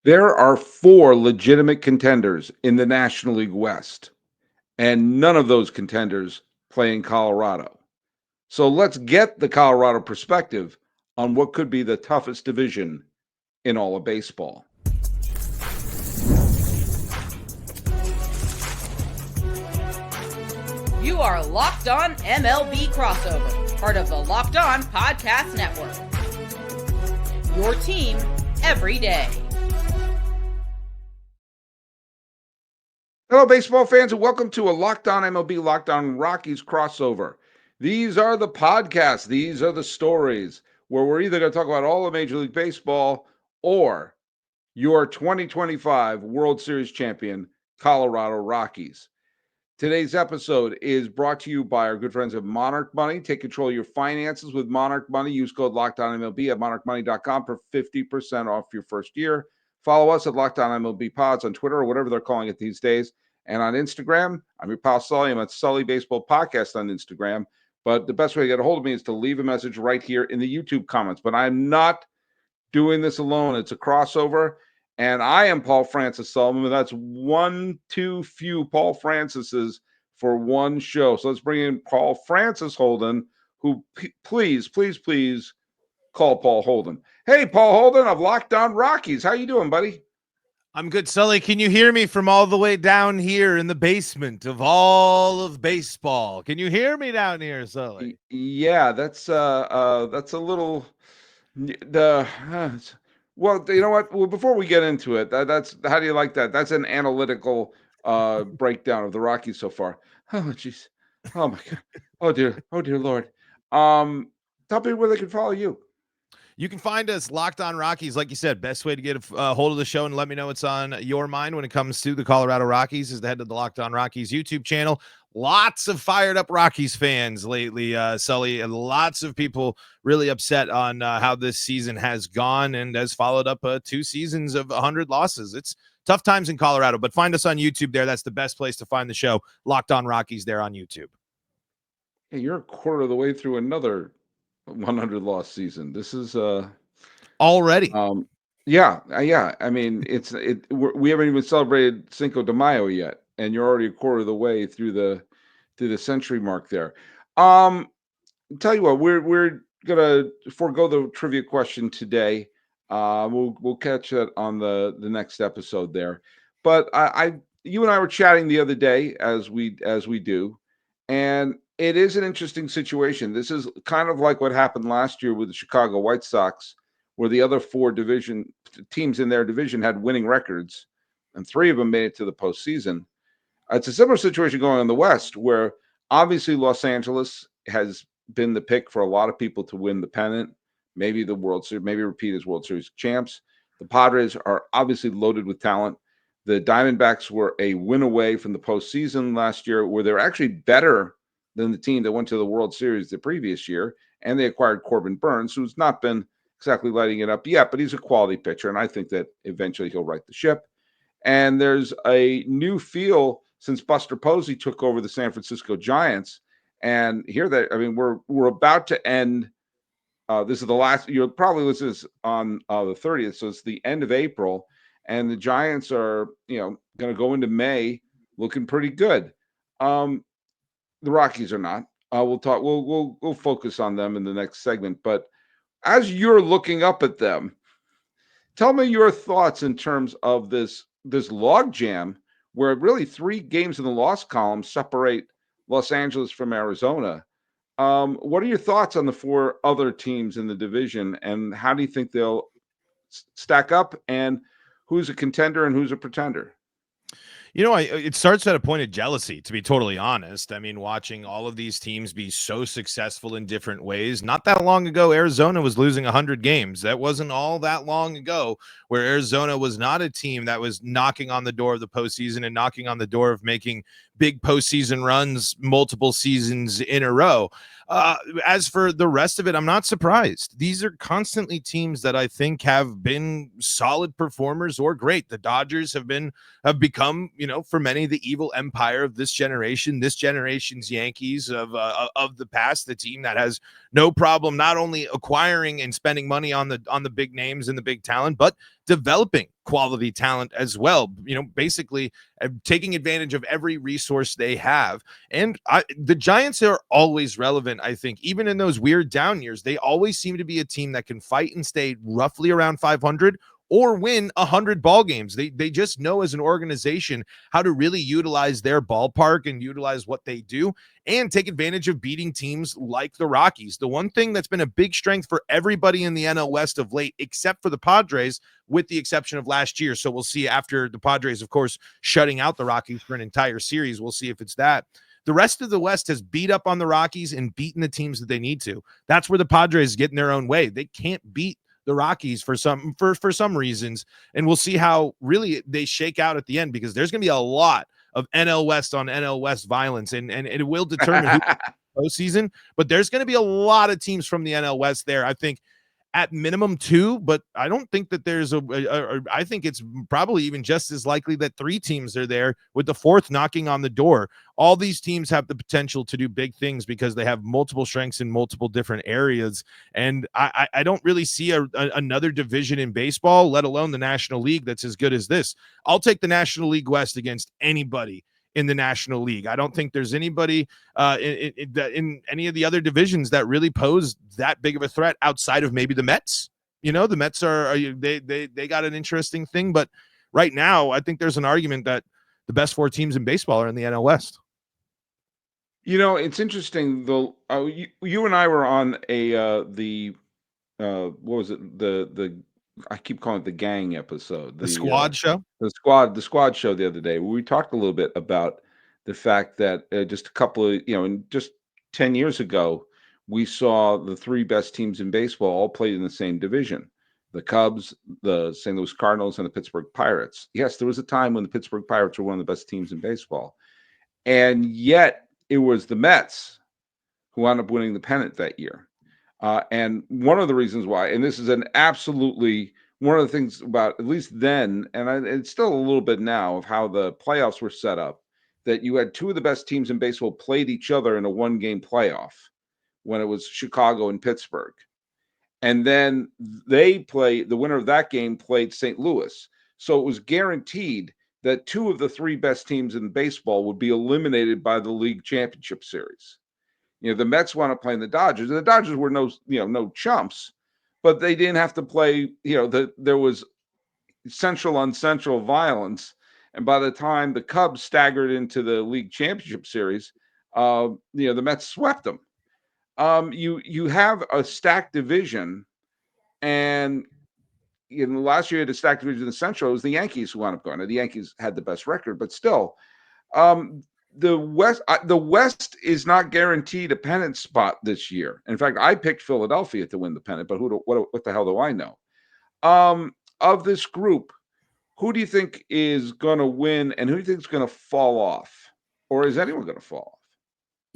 There are four legitimate contenders in the National League West, and none of those contenders play in Colorado. So let's get the Colorado perspective on what could be the toughest division in all of baseball. You are Locked On MLB Crossover, part of the Locked On Podcast Network. Your team every day. Hello, baseball fans, and welcome to a Locked On MLB, Locked On Rockies crossover. These are the podcasts, these are the stories where we're either going to talk about all of Major League Baseball or your 2025 World Series champion, Colorado Rockies. Today's episode is brought to you by our good friends at Monarch Money. Take control of your finances with Monarch Money. Use code LOCKEDONMLB at monarchmoney.com for 50% off your first year. Follow us at Locked On MLB Pods on Twitter or whatever they're calling it these days. And on Instagram, I'm your pal Sully. I'm at Sully Baseball Podcast on Instagram. But the best way to get a hold of me is to leave a message right here in the YouTube comments. But I'm not doing this alone. It's a crossover. And I am Paul Francis Sullivan. That's one too few Paul Francises for one show. So let's bring in Paul Francis Holden, who please call Paul Holden. Hey, Paul Holden of Locked On Rockies. How you doing, buddy? I'm good, Sully. Can you hear me from all the way down here in the basement of all of baseball? Can you hear me down here, Sully? Yeah, that's a little well, you know what? Well, before we get into it, that's how do you like that? That's an analytical breakdown of the Rockies so far. Oh, jeez. Oh my God. Oh dear. Oh dear Lord. Tell people where they can follow you. You can find us Locked On Rockies. Like you said, best way to get a hold of the show and let me know what's on your mind when it comes to the Colorado Rockies is to head to the Locked On Rockies YouTube channel. Lots of fired up Rockies fans lately, Sully, and lots of people really upset on how this season has gone and has followed up 2 seasons of 100 losses. It's tough times in Colorado, but find us on YouTube there. That's the best place to find the show. Locked On Rockies there on YouTube. Hey, you're a quarter of the way through another 100 loss season. This is already. Yeah. I mean, we haven't even celebrated Cinco de Mayo yet, and you're already a quarter of the way through the century mark there. Tell you what, we're gonna forego the trivia question today. We'll catch it on the next episode there. But you and I were chatting the other day as we do, and it is an interesting situation. This is kind of like what happened last year with the Chicago White Sox, where the other 4 division teams in their division had winning records, and 3 of them made it to the postseason. It's a similar situation going on in the West, where obviously Los Angeles has been the pick for a lot of people to win the pennant, maybe the World Series, maybe repeat as World Series champs. The Padres are obviously loaded with talent. The Diamondbacks were a win away from the postseason last year, where they're actually better than the team that went to the World Series the previous year, and they acquired Corbin Burns, who's not been exactly lighting it up yet, but he's a quality pitcher, and I think that eventually he'll right the ship. And there's a new feel since Buster Posey took over the San Francisco Giants, and we're about to end. This is the last. You'll probably listen to this on the 30th, so it's the end of April, and the Giants are going to go into May looking pretty good. The Rockies are not. We'll talk. We'll focus on them in the next segment. But as you're looking up at them, tell me your thoughts in terms of this log jam, where really 3 games in the loss column separate Los Angeles from Arizona. What are your thoughts on the 4 other teams in the division, and how do you think they'll stack up? And who's a contender and who's a pretender? You know, it starts at a point of jealousy, to be totally honest. I mean, watching all of these teams be so successful in different ways. Not that long ago, Arizona was losing 100 games. That wasn't all that long ago, where Arizona was not a team that was knocking on the door of the postseason and knocking on the door of making big postseason runs multiple seasons in a row. As for the rest of it, I'm not surprised. These are constantly teams that I think have been solid performers or great. The Dodgers have become, for many, the evil empire of this generation, this generation's Yankees of the past, the team that has no problem not only acquiring and spending money on the big names and the big talent, but developing quality talent as well. Basically taking advantage of every resource they have. And the Giants are always relevant, I think. Even in those weird down years, they always seem to be a team that can fight and stay roughly around 500 or win 100 ball games. They just know as an organization how to really utilize their ballpark and utilize what they do and take advantage of beating teams like the Rockies. The one thing that's been a big strength for everybody in the NL West of late, except for the Padres, with the exception of last year. So we'll see after the Padres, of course, shutting out the Rockies for an entire series. We'll see if it's that. The rest of the West has beat up on the Rockies and beaten the teams that they need to. That's where the Padres get in their own way. They can't beat the Rockies for some reasons, and we'll see how really they shake out at the end, because there's going to be a lot of NL West on NL West violence, and it will determine who postseason. But there's going to be a lot of teams from the NL West there. I think at minimum 2, but I don't think that there's I think it's probably even just as likely that 3 teams are there, with the 4th knocking on the door. All these teams have the potential to do big things because they have multiple strengths in multiple different areas. And I don't really see another division in baseball, let alone the National League, that's as good as this. I'll take the National League West against anybody in the National League. I don't think there's anybody in any of the other divisions that really pose that big of a threat outside of maybe the Mets. The Mets they got an interesting thing, but right now I think there's an argument that the best 4 teams in baseball are in the NL West. It's interesting though. You and I were on what was it? The I keep calling it the gang episode. The squad show? The squad show the other day, where we talked a little bit about the fact that just a couple of, and just 10 years ago, we saw the 3 best teams in baseball all played in the same division: the Cubs, the St. Louis Cardinals, and the Pittsburgh Pirates. Yes, there was a time when the Pittsburgh Pirates were one of the best teams in baseball. And yet it was the Mets who wound up winning the pennant that year. And one of the reasons why, and this is one of the things about, at least then, and it's still a little bit now, of how the playoffs were set up, that you had 2 of the best teams in baseball played each other in a 1-game playoff when it was Chicago and Pittsburgh. And then the winner of that game played St. Louis. So it was guaranteed that 2 of the 3 best teams in baseball would be eliminated by the league championship series. The Mets wound up playing the Dodgers, and the Dodgers were no chumps, but they didn't have to play. There was central on central violence, and by the time the Cubs staggered into the league championship series, the Mets swept them. You have a stacked division, and last year the stacked division in the Central, it was the Yankees who wound up going. The Yankees had the best record, but still. The West is not guaranteed a pennant spot this year. In fact, I picked Philadelphia to win the pennant, but what the hell do I know? Of this group, who do you think is going to win, and who do you think is going to fall off? Or is anyone going to fall off?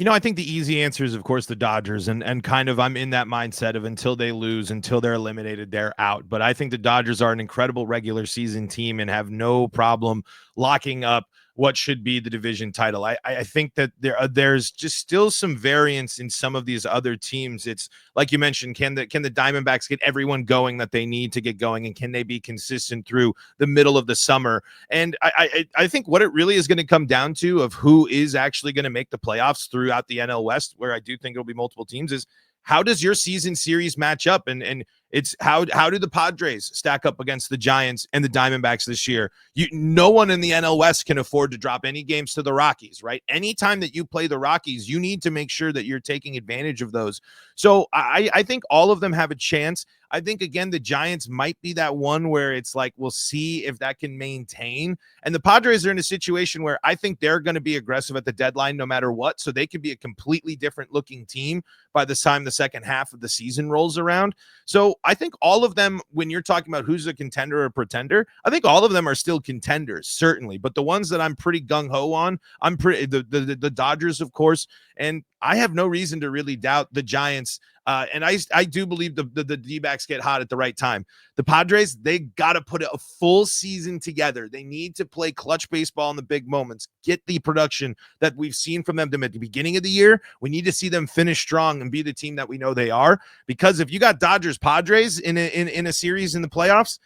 I think the easy answer is, of course, the Dodgers, and kind of I'm in that mindset of until they lose, until they're eliminated, they're out. But I think the Dodgers are an incredible regular season team and have no problem locking up what should be the division title. I think that there's just still some variance in some of these other teams. It's like you mentioned, can the Diamondbacks get everyone going that they need to get going, and can they be consistent through the middle of the summer? And I think what it really is going to come down to of who is actually going to make the playoffs throughout the NL West, where I do think it'll be multiple teams, is how does your season series match up? And it's how do the Padres stack up against the Giants and the Diamondbacks this year? No one in the NL West can afford to drop any games to the Rockies, right? Anytime that you play the Rockies, you need to make sure that you're taking advantage of those. So I think all of them have a chance. I think, again, the Giants might be that one where it's like, we'll see if that can maintain. And the Padres are in a situation where I think they're going to be aggressive at the deadline no matter what. So they could be a completely different looking team by the time the second half of the season rolls around. So I think all of them, when you're talking about who's a contender or pretender, I think all of them are still contenders, certainly. But the ones that I'm pretty gung-ho on, the Dodgers, of course, and I have no reason to really doubt the Giants. And I do believe the D-backs get hot at the right time. The Padres, they got to put a full season together. They need to play clutch baseball in the big moments, get the production that we've seen from them at the beginning of the year. We need to see them finish strong and be the team that we know they are. Because if you got Dodgers Padres in a series in the playoffs,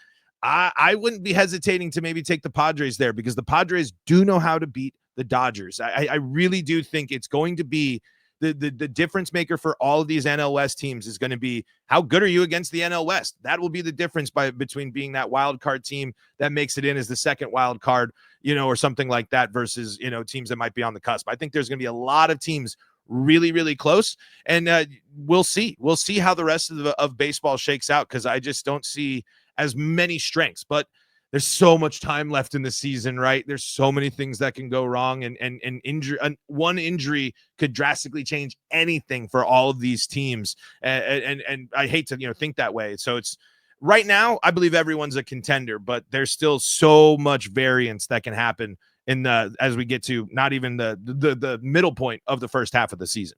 I wouldn't be hesitating to maybe take the Padres there, because the Padres do know how to beat the Dodgers. I really do think it's going to be the difference maker for all of these NL West teams is going to be how good are you against the NL West. That will be the difference between being that wild card team that makes it in as the second wild card, or something like that, versus, teams that might be on the cusp. I think there's going to be a lot of teams really, really close, and we'll see how the rest of baseball shakes out, because I just don't see as many strengths. But there's so much time left in the season, right? There's so many things that can go wrong, and injury, one injury could drastically change anything for all of these teams. And I hate to think that way. So it's right now, I believe everyone's a contender, but there's still so much variance that can happen as we get to not even the middle point of the first half of the season.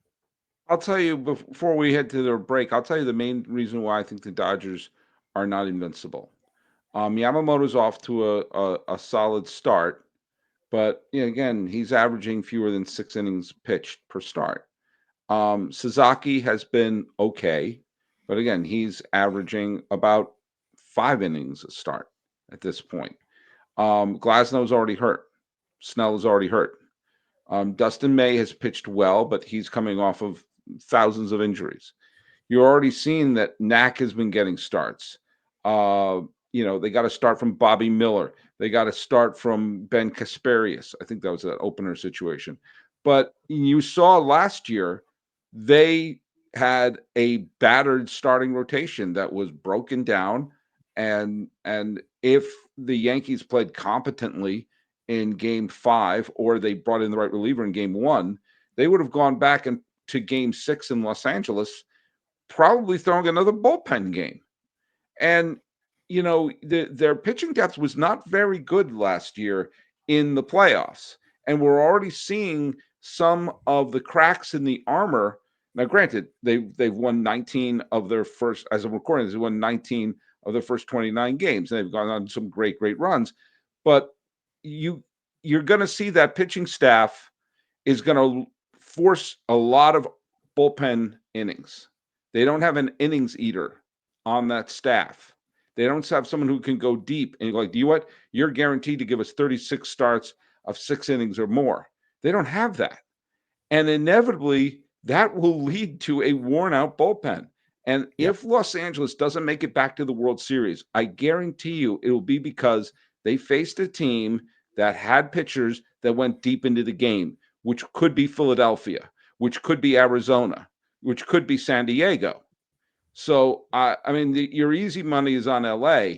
I'll tell you before we head to the break, I'll tell you the main reason why I think the Dodgers are not invincible. Yamamoto's off to a solid start, but again, he's averaging fewer than 6 innings pitched per start. Sasaki has been okay, but again, he's averaging about 5 innings a start at this point. Glasnow's already hurt. Snell is already hurt. Dustin May has pitched well, but he's coming off of thousands of injuries. You're already seeing that Knack has been getting starts. They got to start from Bobby Miller. They got to start from Ben Kasperius. I think that was an opener situation. But you saw last year, they had a battered starting rotation that was broken down. And if the Yankees played competently in game 5, or they brought in the right reliever in game 1, they would have gone back to game 6 in Los Angeles, probably throwing another bullpen game. And, their pitching depth was not very good last year in the playoffs. And we're already seeing some of the cracks in the armor. Now, granted, they've won 19 of their first, as I'm recording, they won 19 of their first 29 games. And they've gone on some great runs. But you're going to see that pitching staff is going to force a lot of bullpen innings. They don't have an innings eater on that staff. They don't have someone who can go deep and do you know what? You're guaranteed to give us 36 starts of 6 innings or more. They don't have that. And inevitably, that will lead to a worn-out bullpen. And if Los Angeles doesn't make it back to the World Series, I guarantee you it will be because they faced a team that had pitchers that went deep into the game, which could be Philadelphia, which could be Arizona, which could be San Diego. So, your easy money is on LA,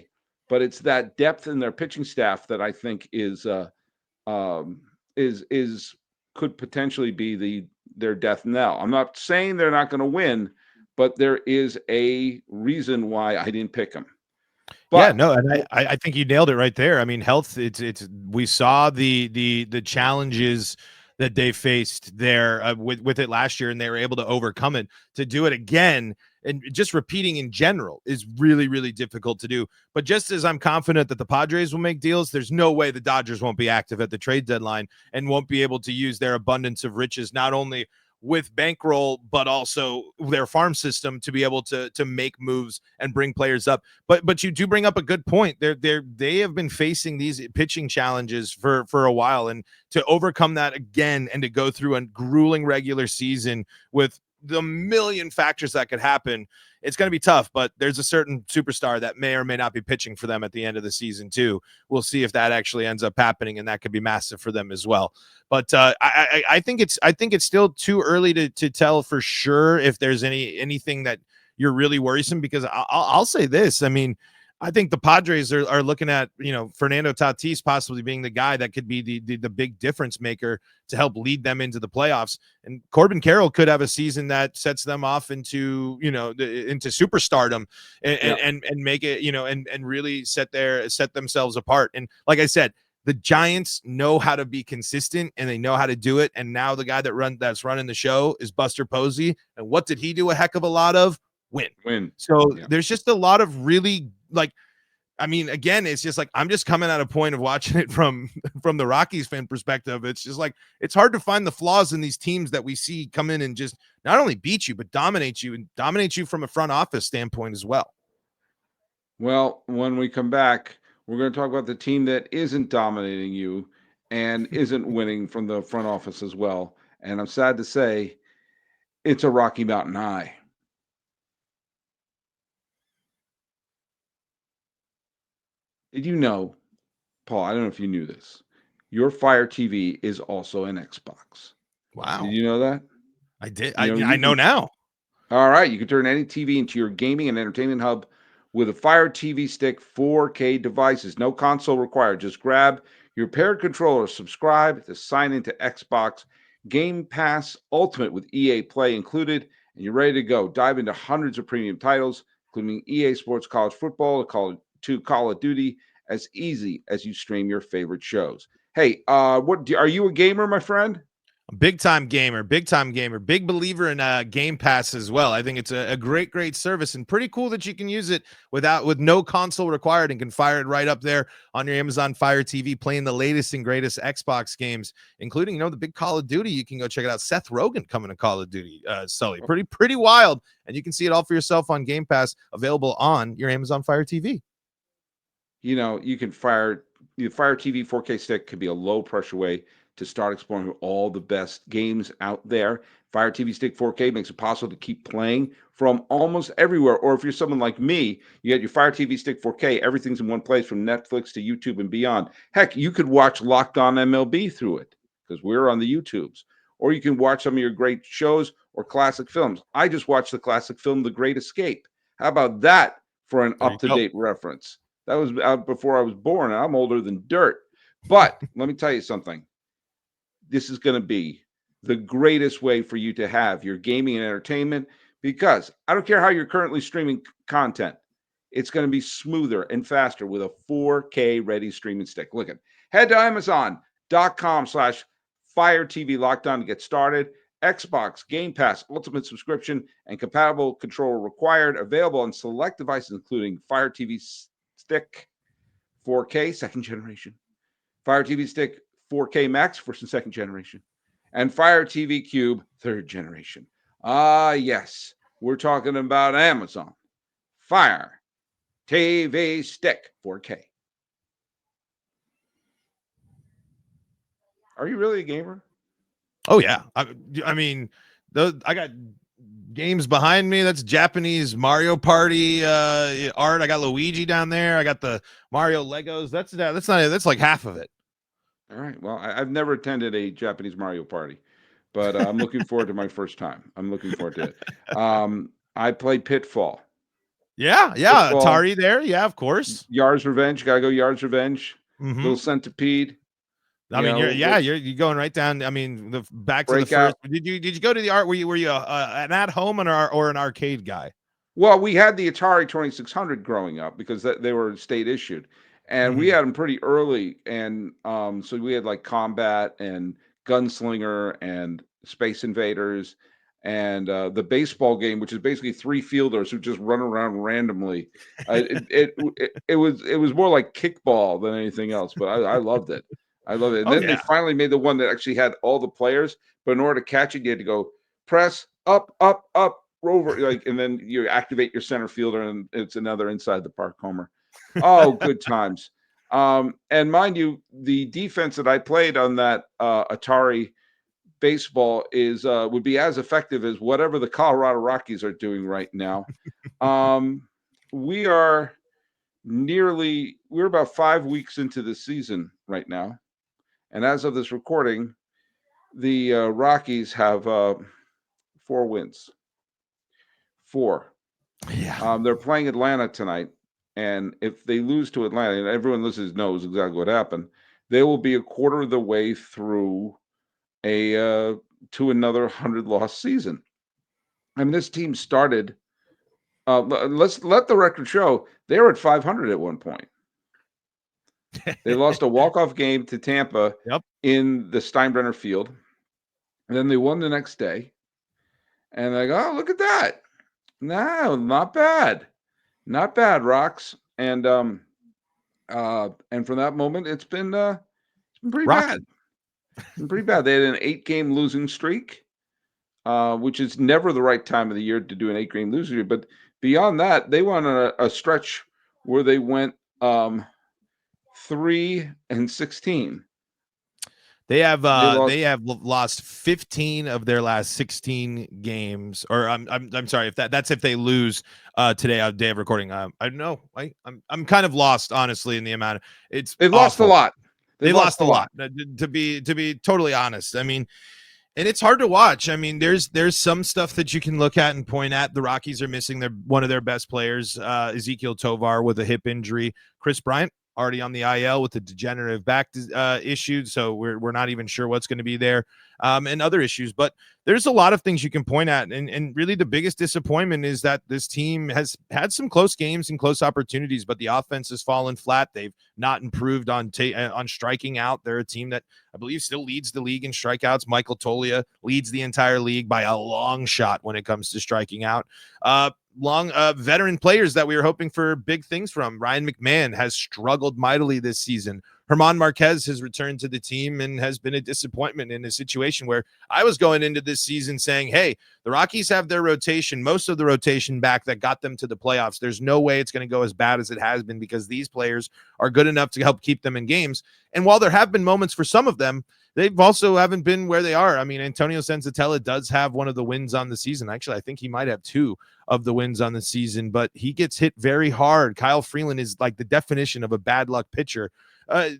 but it's that depth in their pitching staff that I think could potentially be their death knell. I'm not saying they're not going to win, but there is a reason why I didn't pick them. But, yeah, no, and I think you nailed it right there. I mean, health. We saw the challenges that they faced there with it last year, and they were able to overcome it. To do it again and just repeating in general is really, really difficult to do. But just as I'm confident that the Padres will make deals, there's no way the Dodgers won't be active at the trade deadline and won't be able to use their abundance of riches, not only with bankroll, but also their farm system, to be able to make moves and bring players up. But you do bring up a good point. They have been facing these pitching challenges for a while, and to overcome that again and to go through a grueling regular season with the million factors that could happen, it's going to be tough. But there's a certain superstar that may or may not be pitching for them at the end of the season too. We'll see if that actually ends up happening, and that could be massive for them as well. But I think it's still too early to tell for sure if there's anything that you're really worrisome, because I'll say this. I mean, I think the Padres are looking at, Fernando Tatis possibly being the guy that could be the big difference maker to help lead them into the playoffs. And Corbin Carroll could have a season that sets them off into superstardom and make it, and really set themselves apart. And like I said, the Giants know how to be consistent, and they know how to do it. And now the guy that's running the show is Buster Posey. And what did he do a heck of a lot of? Win. So there's just a lot of really, again, it's just I'm just coming at a point of watching it from the Rockies fan perspective. It's just it's hard to find the flaws in these teams that we see come in and just not only beat you, but dominate you from a front office standpoint as well. Well, when we come back, we're going to talk about the team that isn't dominating you and isn't winning from the front office as well. And I'm sad to say it's a Rocky Mountain High. Did you know, Paul? I don't know if you knew this. Your Fire TV is also an Xbox. Did Wow. you know that? I did. You know, I you know can. now. All right, you can turn any TV into your gaming and entertainment hub with a Fire TV Stick 4K devices. No console required. Just grab your paired controller, subscribe to sign into Xbox Game Pass Ultimate with EA Play included, and you're ready to go. Dive into hundreds of premium titles, including EA Sports College Football to Call of Duty, as easy as you stream your favorite shows. Hey, are you a gamer, my friend? Big time gamer, big believer in Game Pass as well. I think it's a great service and pretty cool that you can use it with no console required and can fire it right up there on your Amazon Fire TV, playing the latest and greatest Xbox games, including the big Call of Duty. You can go check it out. Seth Rogen coming to Call of Duty, Sully, pretty wild, and you can see it all for yourself on Game Pass, available on your Amazon Fire TV. You can the Fire TV 4K stick could be a low pressure way to start exploring all the best games out there. Fire TV Stick 4K makes it possible to keep playing from almost everywhere. Or if you're someone like me, you get your Fire TV Stick 4K, everything's in one place from Netflix to YouTube and beyond. Heck, you could watch Locked On MLB through it because we're on the YouTubes. Or you can watch some of your great shows or classic films. I just watched the classic film The Great Escape. How about that for an There you go. up-to-date reference? That was out before I was born, and I'm older than dirt. But let me tell you something. This is going to be the greatest way for you to have your gaming and entertainment because I don't care how you're currently streaming content. It's going to be smoother and faster with a 4K ready streaming stick. Look at head to Amazon.com/Fire TV Lockdown to get started. Xbox Game Pass Ultimate subscription and compatible controller required. Available on select devices, including Fire TV Stick 4K second generation, Fire TV Stick 4K Max first and second generation, and Fire TV Cube third generation. Yes, we're talking about Amazon Fire TV Stick 4K. Are you really a gamer? Oh yeah, I mean, I got games behind me. That's Japanese Mario Party art. I got Luigi down there. I got the Mario Legos. That's like half of it. All right. Well, I've never attended a Japanese Mario Party, but I'm looking forward to my first time. I'm looking forward to it. I played Pitfall. Yeah, Pitfall, Atari there. Yeah, of course. Yard's Revenge. Gotta go Yard's Revenge. Mm-hmm. Little Centipede. I mean, you're going right down. I mean, back to Breakout. the first. Did you go to the art? Were you an at home or an arcade guy? Well, we had the Atari 2600 growing up because they were state issued, and we Mm-hmm. had them pretty early. And so we had like Combat and Gunslinger and Space Invaders and the baseball game, which is basically three fielders who just run around randomly. It was more like kickball than anything else, but I loved it. I love it. And Oh then they yeah. finally made the one that actually had all the players, but in order to catch it, you had to go press up, up, up, rover, like, and then you activate your center fielder, and it's another inside the park homer. Oh, good times. And mind you, the defense that I played on that Atari baseball is would be as effective as whatever the Colorado Rockies are doing right now. We are we're about 5 weeks into the season right now. And as of this recording, the Rockies have 4 wins. 4. Yeah. They're playing Atlanta tonight, and if they lose to Atlanta, and everyone listening knows exactly what happened, they will be a quarter of the way through to another 100-loss season. I mean, this team started. Let's let the record show they were at 500 at one point. They lost a walk-off game to Tampa Yep. in the Steinbrenner Field, and then they won the next day. And they go, oh, look at that! No, not bad. Not bad, Rocks. And from that moment, it's been pretty Rocky. bad. It's been pretty bad. They had an 8-game losing streak, which is never the right time of the year to do an 8-game losing streak. But beyond that, they went on a stretch where they went 3-16. They have They lost. lost 15 of their last 16 games. Or I'm sorry, if that's if they lose today on day of recording. I don't know. I'm kind of lost, honestly, in the amount of it's They lost a awful. lot. They lost a lot. To be totally honest. I mean, and it's hard to watch. I mean, there's some stuff that you can look at and point at. The Rockies are missing one of their best players, Ezekiel Tovar, with a hip injury. Chris Bryant already on the IL with a degenerative back issue, so we're not even sure what's going to be there, and other issues. But there's a lot of things you can point at, and really the biggest disappointment is that this team has had some close games and close opportunities, but the offense has fallen flat. They've not improved on striking out. They're a team that I believe still leads the league in strikeouts. Michael Toglia leads the entire league by a long shot when it comes to striking out. Veteran players that we were hoping for big things from. Ryan McMahon has struggled mightily this season. German Marquez has returned to the team and has been a disappointment in a situation where I was going into this season saying, hey, the Rockies have their rotation, most of the rotation back that got them to the playoffs. There's no way it's going to go as bad as it has been because these players are good enough to help keep them in games. And while there have been moments for some of them, they've also haven't been where they are. I mean, Antonio Senzatella does have one of the wins on the season. Actually, I think he might have two of the wins on the season, but he gets hit very hard. Kyle Freeland is like the definition of a bad luck pitcher. I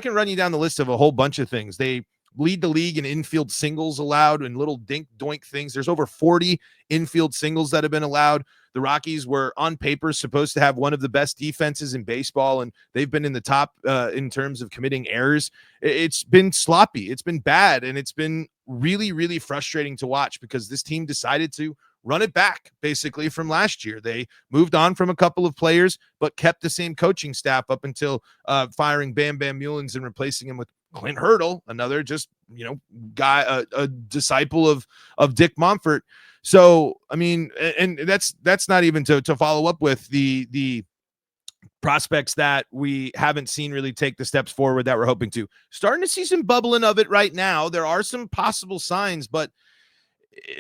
can run you down the list of a whole bunch of things. They lead the league in infield singles allowed and little dink doink things. There's over 40 infield singles that have been allowed. The Rockies were on paper supposed to have one of the best defenses in baseball, and they've been in the top in terms of committing errors. It's been sloppy. It's been bad, and it's been really, really frustrating to watch because this team decided to run it back basically from last year. They moved on from a couple of players, but kept the same coaching staff up until firing Bam Bam Mullins and replacing him with Clint Hurdle, another just, guy, a disciple of Dick Monfort. So, I mean, and that's not even to follow up with the prospects that we haven't seen really take the steps forward that we're hoping to. Starting to see some bubbling of it right now. There are some possible signs, but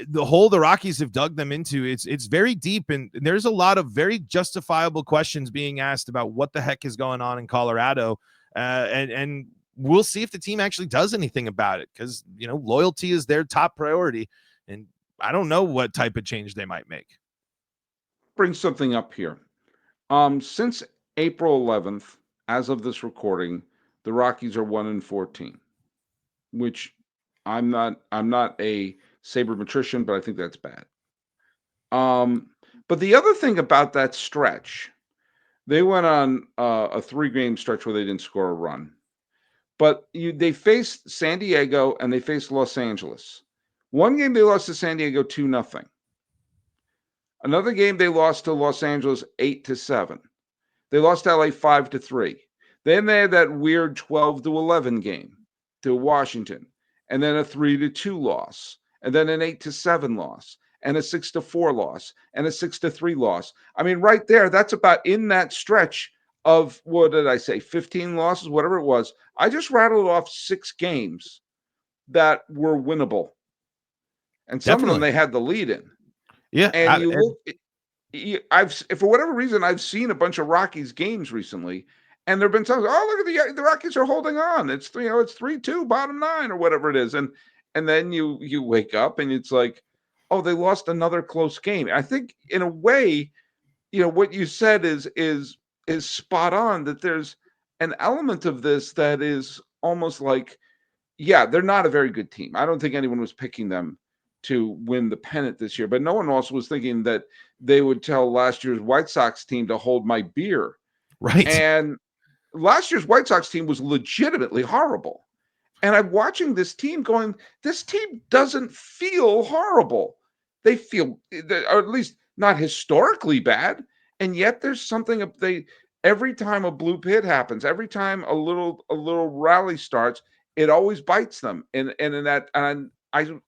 the hole the Rockies have dug them into, it's very deep, and there's a lot of very justifiable questions being asked about what the heck is going on in Colorado, and we'll see if the team actually does anything about it, because loyalty is their top priority, and I don't know what type of change they might make. Bring something up here. Since April 11th, as of this recording, the Rockies are 1-14, which I'm not a sabermetrician, but I think that's bad. But the other thing about that stretch, they went on a 3-game stretch where they didn't score a run. But they faced San Diego and they faced Los Angeles. One game they lost to San Diego 2-0. Another game they lost to Los Angeles 8-7. They lost to LA 5-3. Then they had that weird 12-11 game to Washington, and then a 3-2 loss, and then an 8-7 loss, and a 6-4 loss, and a 6-3 loss. I mean, right there, that's about in that stretch of, what did I say, 15 losses, whatever it was. I just rattled off 6 games that were winnable. And some of them they had the lead in. Yeah. And for whatever reason, I've seen a bunch of Rockies games recently, and there have been times, look at the Rockies are holding on. It's 3-2, bottom 9, or whatever it is. And then you wake up and it's like, oh, they lost another close game. I think in a way, what you said is spot on, that there's an element of this that is almost like, yeah, they're not a very good team. I don't think anyone was picking them to win the pennant this year, but no one also was thinking that they would tell last year's White Sox team to hold my beer. Right. And last year's White Sox team was legitimately horrible. And I'm watching this team going, this team doesn't feel horrible. They feel, or at least not historically bad. And yet there's something every time a blue pit happens, every time a little rally starts, it always bites them. And in that, and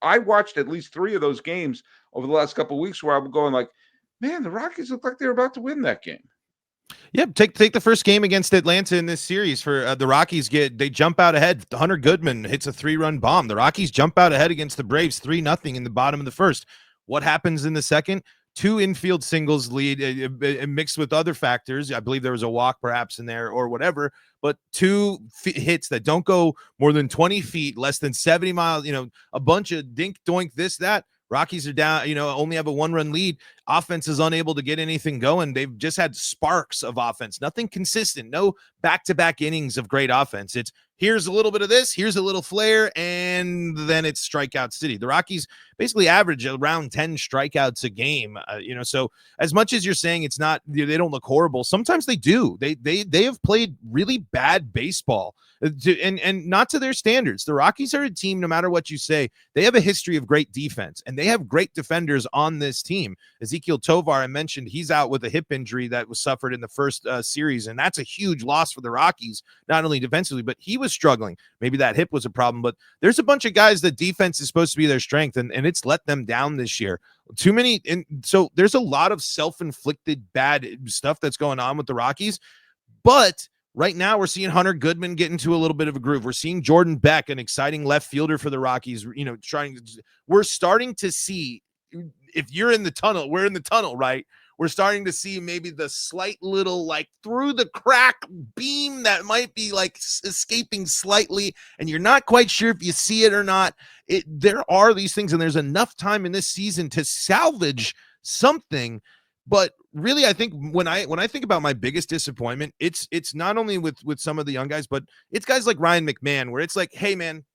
I watched at least 3 of those games over the last couple of weeks where I'm going like, man, the Rockies look like they're about to win that game. Yep, take the first game against Atlanta in this series for the Rockies. They jump out ahead. Hunter Goodman hits a 3-run bomb. The Rockies jump out ahead against the Braves 3-0 in the bottom of the first. What happens in the second? 2 infield singles lead mixed with other factors. I believe there was a walk perhaps in there or whatever, but 2 hits that don't go more than 20 feet, less than 70 miles, a bunch of dink doink, this, that. Rockies are down, only have a 1-run lead. Offense is unable to get anything going. They've just had sparks of offense, nothing consistent, no back-to-back innings of great offense. It's here's a little bit of this, here's a little flair, and then it's strikeout city. The Rockies basically average around 10 strikeouts a game, so as much as you're saying it's not, they don't look horrible, sometimes they do. They have played really bad baseball, and not to their standards. The Rockies are a team, no matter what you say, they have a history of great defense, and they have great defenders on this team. Ezekiel Tovar, I mentioned, he's out with a hip injury that was suffered in the first series, and that's a huge loss for the Rockies, not only defensively, but he was struggling. Maybe that hip was a problem, but there's a bunch of guys that defense is supposed to be their strength, and it's let them down this year. Too many, and so there's a lot of self-inflicted bad stuff that's going on with the Rockies, but right now we're seeing Hunter Goodman get into a little bit of a groove. We're seeing Jordan Beck, an exciting left fielder for the Rockies, we're starting to see, if you're in the tunnel, we're in the tunnel, right? We're starting to see maybe the slight little, like, through the crack beam that might be like escaping slightly, and you're not quite sure if you see it or not. There are these things, and there's enough time in this season to salvage something. But really, I think when I think about my biggest disappointment, it's not only with some of the young guys, but it's guys like Ryan McMahon, where it's like, hey man,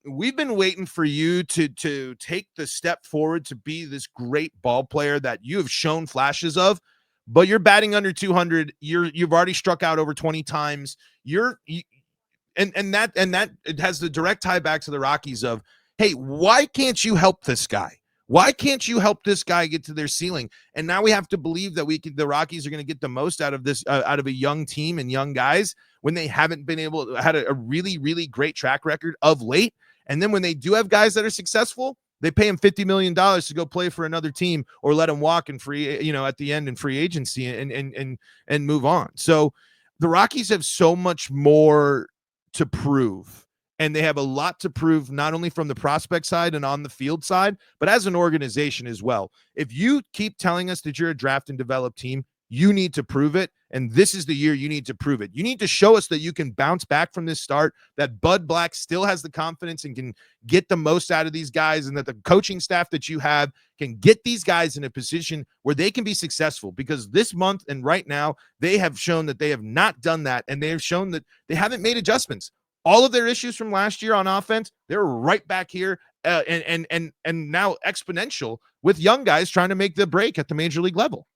we've been waiting for you to take the step forward to be this great ball player that you have shown flashes of, but you're batting under 200. You've already struck out over 20 times. And that it has the direct tie back to the Rockies of, hey, why can't you help this guy? Why can't you help this guy get to their ceiling? And now we have to believe that the Rockies are going to get the most out of this, out of a young team and young guys, when they haven't been had a really, really great track record of late. And then when they do have guys that are successful, they pay him $50 million to go play for another team, or let him walk in free, at the end in free agency and move on. So the Rockies have so much more to prove, and they have a lot to prove, not only from the prospect side and on the field side, but as an organization as well. If you keep telling us that you're a draft and develop team, you need to prove it. And this is the year you need to prove it. You need to show us that you can bounce back from this start, that Bud Black still has the confidence and can get the most out of these guys, and that the coaching staff that you have can get these guys in a position where they can be successful. Because this month and right now, they have shown that they have not done that, and they have shown that they haven't made adjustments. All of their issues from last year on offense, they're right back here, and now exponential with young guys trying to make the break at the major league level.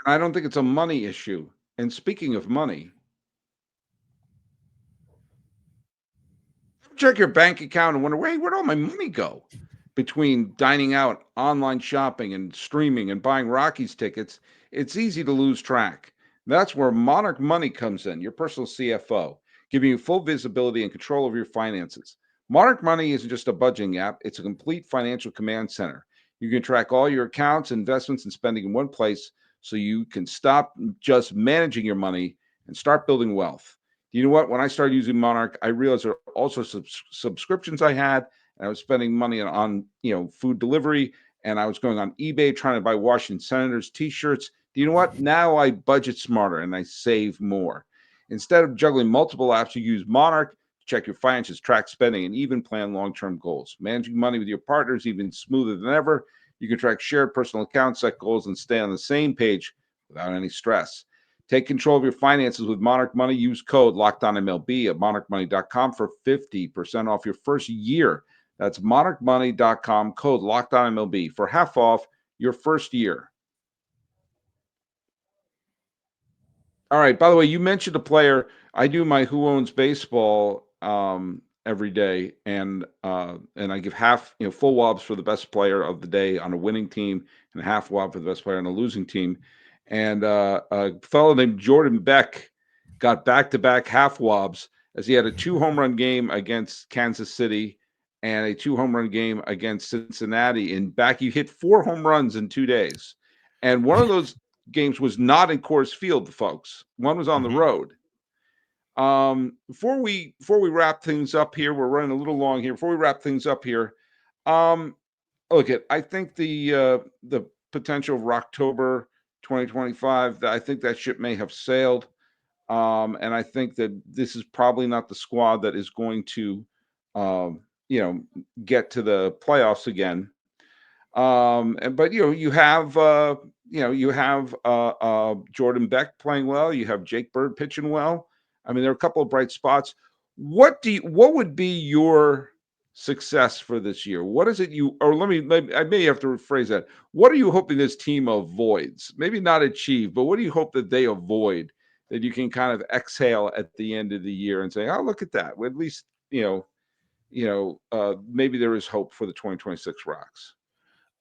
I don't think it's a money issue. And speaking of money, check your bank account and wonder, hey, where'd all my money go? Between dining out, online shopping, and streaming and buying Rockies tickets, it's easy to lose track. That's where Monarch Money comes in, your personal CFO, giving you full visibility and control over your finances. Monarch Money isn't just a budgeting app, it's a complete financial command center. You can track all your accounts, investments, and spending in one place, so you can stop just managing your money and start building wealth. You know what? When I started using Monarch, I realized there were also subscriptions I had, and I was spending money on food delivery, and I was going on eBay trying to buy Washington Senators t-shirts. Do you know what? Now I budget smarter and I save more. Instead of juggling multiple apps, you use Monarch to check your finances, track spending, and even plan long-term goals. Managing money with your partner is even smoother than ever. You can track shared personal accounts, set goals, and stay on the same page without any stress. Take control of your finances with Monarch Money. Use code LOCKEDONMLB at monarchmoney.com for 50% off your first year. That's monarchmoney.com, code LOCKEDONMLB for half off your first year. All right. By the way, you mentioned a player. I do my Who Owns Baseball every day, and I give half, full wobs for the best player of the day on a winning team, and half wob for the best player on a losing team. And a fellow named Jordan Beck got back-to-back half wobs, as he had a 2-home-run game against Kansas City and a 2-home-run game against Cincinnati. And back, he hit 4 home runs in 2 days, and one of those games was not in Coors Field, folks. One was on the road. Before we wrap things up here, we're running a little long here. Before we wrap things up here, look at. I think the potential of October 2025. I think that ship may have sailed. And I think that this is probably not the squad that is going to, um, you know, get to the playoffs again. But you have Jordan Beck playing well. You have Jake Bird pitching well. I mean, there are a couple of bright spots. What would be your success for this year? What is it or I may have to rephrase that. What are you hoping this team avoids? Maybe not achieve, but what do you hope that they avoid that you can kind of exhale at the end of the year and say, oh, look at that. Well, at least, maybe there is hope for the 2026 Rocks.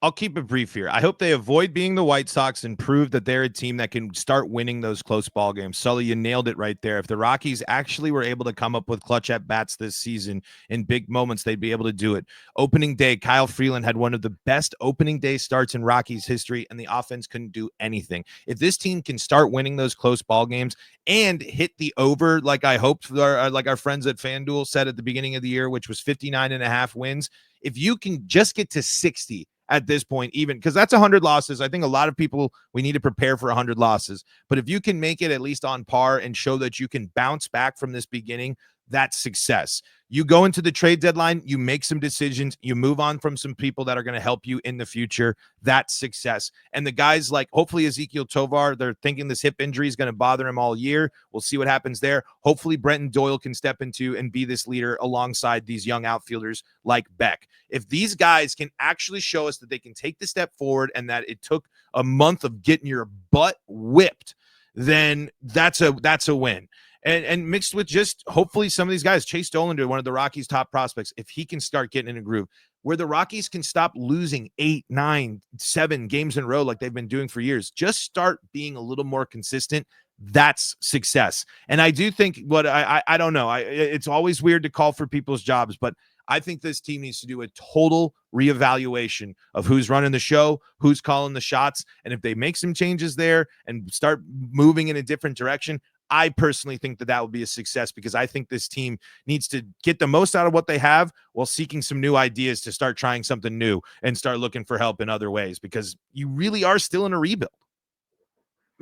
I'll keep it brief here. I hope they avoid being the White Sox and prove that they're a team that can start winning those close ball games. Sully, you nailed it right there. If the Rockies actually were able to come up with clutch at bats this season in big moments, they'd be able to do it. Opening day, Kyle Freeland had one of the best opening day starts in Rockies history, and the offense couldn't do anything. If this team can start winning those close ball games and hit the over, like I hoped, like our friends at FanDuel said at the beginning of the year, which was 59.5 wins, if you can just get to 60 at this point, even because that's 100 losses. I think a lot of people, we need to prepare for 100 losses. But if you can make it at least on par and show that you can bounce back from this beginning, that's success. You go into the trade deadline, you make some decisions, you move on from some people that are going to help you in the future. That's success. And the guys like hopefully Ezekiel Tovar, they're thinking this hip injury is going to bother him all year. We'll see what happens there. Hopefully Brenton Doyle can step into and be this leader alongside these young outfielders like Beck. If these guys can actually show us that they can take the step forward and that it took a month of getting your butt whipped, then that's a win. And mixed with just hopefully some of these guys, Chase Dollander, one of the Rockies' top prospects, if he can start getting in a groove where the Rockies can stop losing 8, 9, 7 games in a row like they've been doing for years, just start being a little more consistent. That's success. And I do think I don't know. It's always weird to call for people's jobs, but I think this team needs to do a total reevaluation of who's running the show, who's calling the shots. And if they make some changes there and start moving in a different direction, I personally think that would be a success because I think this team needs to get the most out of what they have while seeking some new ideas to start trying something new and start looking for help in other ways because you really are still in a rebuild.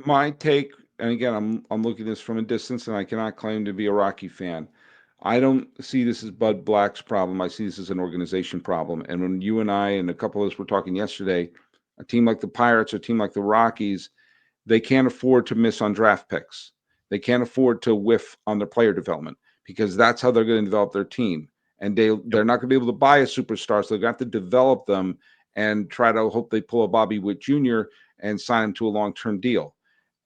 My take, and again, I'm looking at this from a distance, and I cannot claim to be a Rocky fan. I don't see this as Bud Black's problem. I see this as an organization problem. And when you and I and a couple of us were talking yesterday, a team like the Pirates, or a team like the Rockies, they can't afford to miss on draft picks. They can't afford to whiff on their player development because that's how they're going to develop their team. And they're not going to be able to buy a superstar, so they're going to have to develop them and try to hope they pull a Bobby Witt Jr. and sign him to a long-term deal.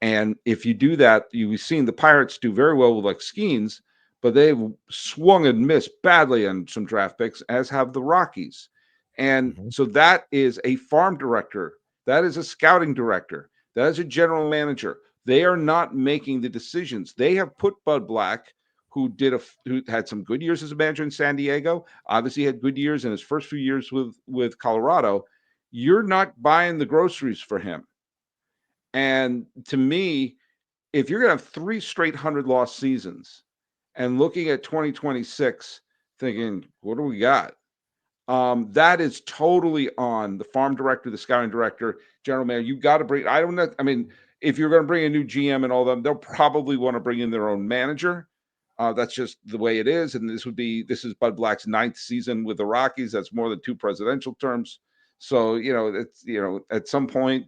And if you do that, you've seen the Pirates do very well with like Skeens, but they've swung and missed badly on some draft picks, as have the Rockies. And so that is a farm director. That is a scouting director. That is a general manager. They are not making the decisions. They have put Bud Black, who had some good years as a manager in San Diego, obviously had good years in his first few years with Colorado. You're not buying the groceries for him. And to me, if you're going to have 3 straight 100-loss seasons and looking at 2026, thinking, what do we got? That is totally on the farm director, the scouting director, general manager. You got to bring, I don't know. I mean, if you're going to bring a new GM and all them, they'll probably want to bring in their own manager. That's just the way it is. And this is Bud Black's 9th season with the Rockies. That's more than 2 presidential terms. So, at some point,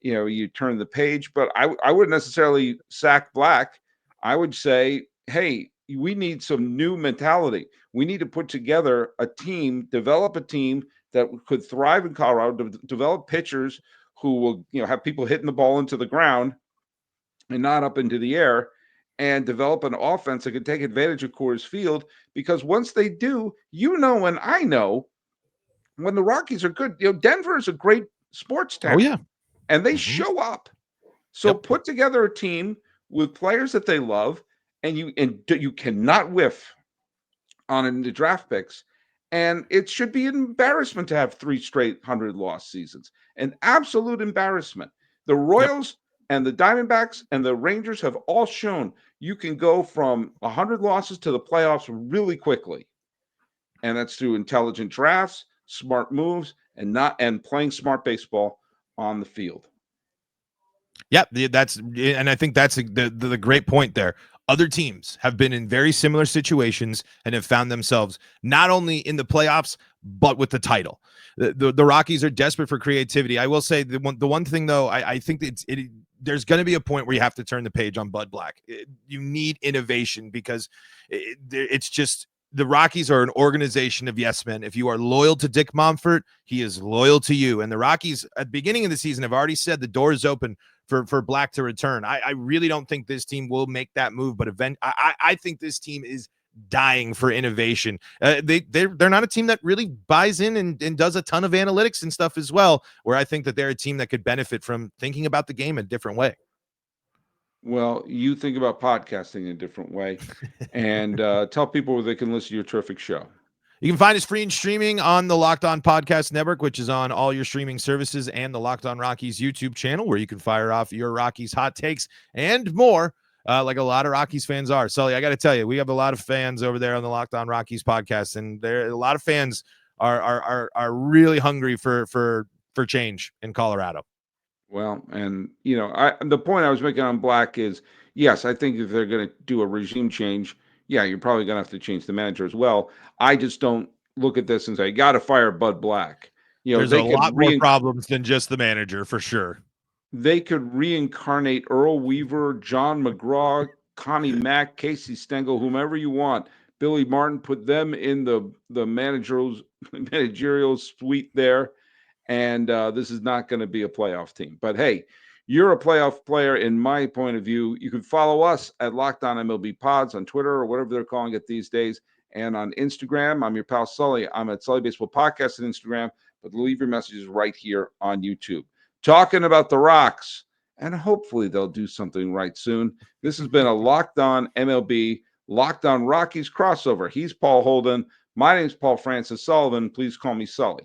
you turn the page, but I wouldn't necessarily sack Black. I would say, hey, we need some new mentality. We need to put together a team, develop a team that could thrive in Colorado, develop pitchers who will, have people hitting the ball into the ground and not up into the air, and develop an offense that can take advantage of Coors Field. Because once they do, and I know when the Rockies are good, Denver is a great sports town. Oh, yeah. And they show up. So put together a team with players that they love, and you cannot whiff on the draft picks. And it should be an embarrassment to have 3 straight 100-loss seasons. An absolute embarrassment. The Royals and the Diamondbacks and the Rangers have all shown you can go from 100 losses to the playoffs really quickly. And that's through intelligent drafts, smart moves, and playing smart baseball on the field. Yeah, and I think that's the great point there. Other teams have been in very similar situations and have found themselves not only in the playoffs but with the title. The Rockies are desperate for creativity. I will say the one thing though, I think there's going to be a point where you have to turn the page on Bud Black. You need innovation because it's just the Rockies are an organization of yes men. If you are loyal to Dick Monfort, he is loyal to you. And the Rockies at the beginning of the season have already said the door is open for Black to return. I really don't think this team will make that move, but I think this team is dying for innovation. They're not a team that really buys in and does a ton of analytics and stuff as well, where I think that they're a team that could benefit from thinking about the game a different way. Well, you think about podcasting in a different way, and tell people where they can listen to your terrific show. You can find us free and streaming on the Locked On Podcast Network, which is on all your streaming services, and the Locked On Rockies YouTube channel, where you can fire off your Rockies hot takes and more, like a lot of Rockies fans are. Sully, I got to tell you, we have a lot of fans over there on the Locked On Rockies podcast, and there a lot of fans are really hungry for change in Colorado. Well, and the point I was making on Black is, yes, I think if they're going to do a regime change, yeah, you're probably going to have to change the manager as well. I just don't look at this and say, got to fire Bud Black. There's a lot more problems than just the manager, for sure. They could reincarnate Earl Weaver, John McGraw, Connie Mack, Casey Stengel, whomever you want. Billy Martin, put them in the managerial suite there. And this is not going to be a playoff team. But hey, you're a playoff player in my point of view. You can follow us at Locked On MLB Pods on Twitter or whatever they're calling it these days. And on Instagram, I'm your pal Sully. I'm at Sully Baseball Podcast on Instagram, but leave your messages right here on YouTube. Talking about the Rocks, and hopefully they'll do something right soon. This has been a Locked On MLB, Locked On Rockies crossover. He's Paul Holden. My name's Paul Francis Sullivan. Please call me Sully.